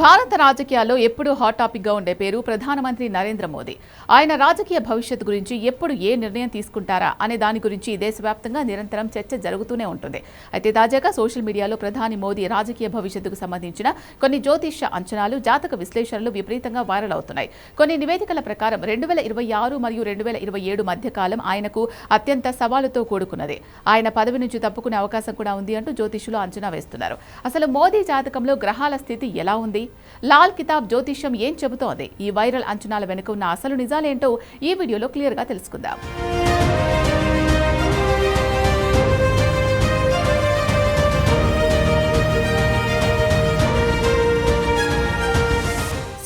భారత రాజకీయాల్లో ఎప్పుడూ హాట్ టాపిక్గా ఉండే పేరు ప్రధానమంత్రి నరేంద్ర మోదీ. ఆయన రాజకీయ భవిష్యత్తు గురించి ఎప్పుడు ఏ నిర్ణయం తీసుకుంటారా అనే దాని గురించి దేశవ్యాప్తంగా నిరంతరం చర్చ జరుగుతూనే ఉంటుంది. అయితే తాజాగా సోషల్ మీడియాలో ప్రధాని మోదీ రాజకీయ భవిష్యత్తుకు సంబంధించిన కొన్ని జ్యోతిష్య అంచనాలు, జాతక విశ్లేషణలు విపరీతంగా వైరల్ అవుతున్నాయి. కొన్ని నివేదికల ప్రకారం 2026 మరియు 2027 మధ్య కాలం ఆయనకు అత్యంత సవాలుతో కూడుకున్నది. ఆయన పదవి నుంచి తప్పుకునే అవకాశం కూడా ఉంది అంటూ జ్యోతిష్యులు అంచనా వేస్తున్నారు. అసలు మోదీ జాతకంలో గ్రహాల స్థితి ఎలా ఉంది? లాల్ కితాబ్ జ్యోతిష్యం ఏం చెబుతోంది? ఈ వైరల్ అంచనాల వెనుక ఉన్న అసలు నిజాలేంటో ఈ వీడియోలో క్లియర్గా తెలుసుకుందాం.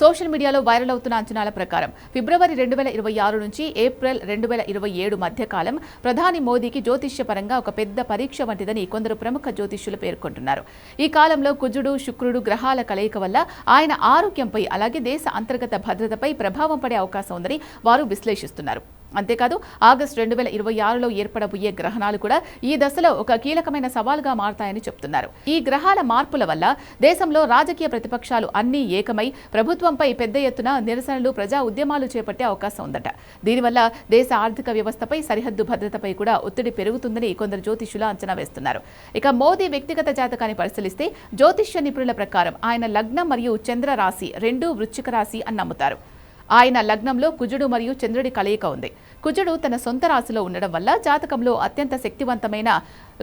సోషల్ మీడియాలో వైరల్ అవుతున్న అంచనాల ప్రకారం ఫిబ్రవరి 2026 నుంచి ఏప్రిల్ 2027 మధ్య కాలం ప్రధాని మోదీకి జ్యోతిష్యపరంగా ఒక పెద్ద పరీక్ష వంటిదని కొందరు ప్రముఖ జ్యోతిష్యులు పేర్కొంటున్నారు. ఈ కాలంలో కుజుడు, శుక్రుడు గ్రహాల కలయిక వల్ల ఆయన ఆరోగ్యంపై, అలాగే దేశ అంతర్గత భద్రతపై ప్రభావం పడే అవకాశం ఉందని వారు విశ్లేషిస్తున్నారు. అంతేకాదు ఆగస్టు 2026లో ఏర్పడబోయే గ్రహణాలు కూడా ఈ దశలో ఒక కీలకమైన సవాలుగా మారతాయని చెప్తున్నారు. ఈ గ్రహాల మార్పుల వల్ల దేశంలో రాజకీయ ప్రతిపక్షాలు అన్నీ ఏకమై ప్రభుత్వంపై పెద్ద ఎత్తున నిరసనలు, ప్రజా ఉద్యమాలు చేపట్టే అవకాశం ఉందట. దీనివల్ల దేశ ఆర్థిక వ్యవస్థపై, సరిహద్దు భద్రతపై కూడా ఒత్తిడి పెరుగుతుందని కొందరు జ్యోతిష్యులు అంచనా వేస్తున్నారు. ఇక మోదీ వ్యక్తిగత జాతకాన్ని పరిశీలిస్తే జ్యోతిష్య నిపుణుల ప్రకారం ఆయన లగ్నం మరియు చంద్ర రాశి రెండూ వృశ్చిక రాశి అని నమ్ముతారు. ఆయన లగ్నంలో కుజుడు మరియు చంద్రుడి కలయిక ఉంది. కుజుడు తన సొంత రాశిలో ఉండడం వల్ల జాతకంలో అత్యంత శక్తివంతమైన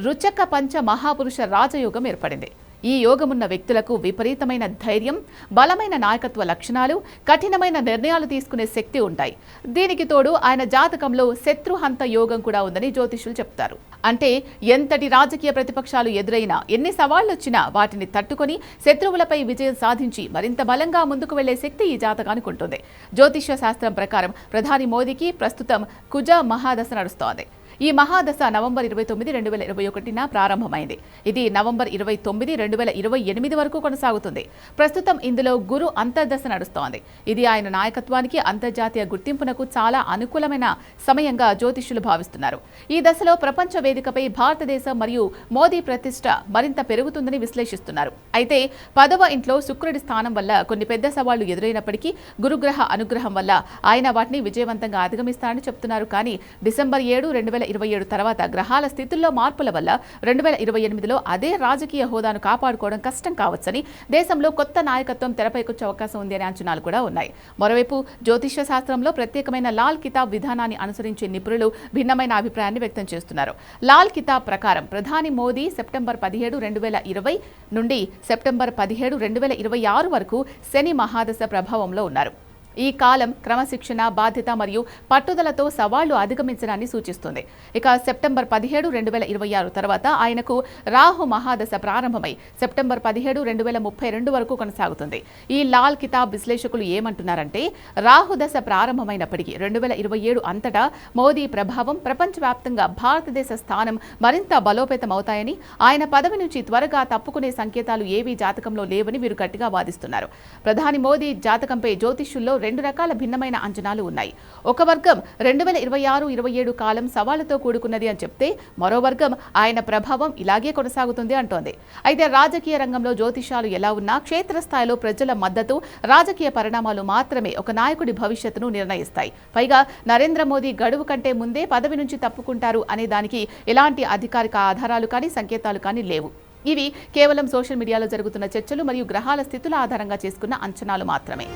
రుచక పంచ మహాపురుష రాజయోగం ఏర్పడింది. ఈ యోగమున్న వ్యక్తులకు విపరీతమైన ధైర్యం, బలమైన నాయకత్వ లక్షణాలు, కఠినమైన నిర్ణయాలు తీసుకునే శక్తి ఉంటాయి. దీనికి తోడు ఆయన జాతకంలో శత్రుహంత యోగం కూడా ఉందని జ్యోతిషులు చెప్తారు. అంటే ఎంతటి రాజకీయ ప్రతిపక్షాలు ఎదురైనా, ఎన్ని సవాళ్లు వచ్చినా వాటిని తట్టుకొని శత్రువులపై విజయం సాధించి మరింత బలంగా ముందుకు వెళ్లే శక్తి ఈ జాతకానికి ఉంటుంది. జ్యోతిష్య శాస్త్రం ప్రకారం ప్రధాని మోదీకి ప్రస్తుతం కుజ మహాదశ నడుస్తోంది. ఈ మహాదశ నవంబర్ 29, 2021 ప్రారంభమైంది. ఇది నవంబర్ 29, 2028 వరకు కొనసాగుతుంది. ప్రస్తుతం ఇందులో గురు అంతర్దశ నడుస్తోంది. ఇది ఆయన నాయకత్వానికి, అంతర్జాతీయ గుర్తింపునకు చాలా అనుకూలమైన సమయంగా జ్యోతిష్యులు భావిస్తున్నారు. ఈ దశలో ప్రపంచ వేదికపై భారతదేశం మరియు మోదీ ప్రతిష్ట మరింత పెరుగుతుందని విశ్లేషిస్తున్నారు. అయితే 10వ ఇంట్లో శుక్రుడి స్థానం వల్ల కొన్ని పెద్ద సవాళ్లు ఎదురైనప్పటికీ గురుగ్రహ అనుగ్రహం వల్ల ఆయన వాటిని విజయవంతంగా అధిగమిస్తారని చెప్తున్నారు. కానీ డిసెంబర్ 7, 2027 తర్వాత గ్రహాల స్థితుల్లో మార్పుల వల్ల 2028లో అదే రాజకీయ హోదాను కాపాడుకోవడం కష్టం కావచ్చని, దేశంలో కొత్త నాయకత్వం తెరపైకొచ్చే అవకాశం ఉంది అనే అంచనాలు కూడా ఉన్నాయి. మరోవైపు జ్యోతిష్య శాస్త్రంలో ప్రత్యేకమైన లాల్ కితాబ్ విధానాన్ని అనుసరించే నిపుణులు భిన్నమైన అభిప్రాయాన్ని వ్యక్తం చేస్తున్నారు. లాల్ కితాబ్ ప్రకారం ప్రధాని మోదీ సెప్టెంబర్ 17, 2020 నుండి సెప్టెంబర్ 17, 2026 వరకు శని మహాదశ ప్రభావంలో ఉన్నారు. ఈ కాలం క్రమశిక్షణ, బాధ్యత మరియు పట్టుదలతో సవాళ్లు అధిగమించడాన్ని సూచిస్తుంది. ఇక సెప్టెంబర్ 17, 2026 తర్వాత ఆయనకు రాహు మహాదశ ప్రారంభమై సెప్టెంబర్ 17, 2032 వరకు కొనసాగుతుంది. ఈ లాల్ కితాబ్ విశ్లేషకులు ఏమంటున్నారంటే, రాహు దశ ప్రారంభమైనప్పటికీ 2027 అంతటా మోదీ ప్రభావం, ప్రపంచవ్యాప్తంగా భారతదేశ స్థానం మరింత బలోపేతమవుతాయని, ఆయన పదవి నుంచి త్వరగా తప్పుకునే సంకేతాలు ఏవీ జాతకంలో లేవని వీరు గట్టిగా వాదిస్తున్నారు. ప్రధాని మోదీ జాతకంపై జ్యోతిష్యుల్లో 2 రకాల భిన్నమైన అంచనాలు ఉన్నాయి. ఒక వర్గం 2026-27 కాలం సవాళ్లతో కూడుకున్నది అని చెప్తే, మరో వర్గం ఆయన ప్రభావం ఇలాగే కొనసాగుతుంది అంటోంది. అయితే రాజకీయ రంగంలో జ్యోతిషాలు ఎలా ఉన్నా క్షేత్రస్థాయిలో ప్రజల మద్దతు, రాజకీయ పరిణామాలు మాత్రమే ఒక నాయకుడి భవిష్యత్తును నిర్ణయిస్తాయి. పైగా నరేంద్ర మోదీ గడువు కంటే ముందే పదవి నుంచి తప్పుకుంటారు అనే దానికి ఎలాంటి అధికారిక ఆధారాలు కానీ, సంకేతాలు కానీ లేవు. ఇవి కేవలం సోషల్ మీడియాలో జరుగుతున్న చర్చలు మరియు గ్రహాల స్థితుల ఆధారంగా చేసుకున్న అంచనాలు మాత్రమే.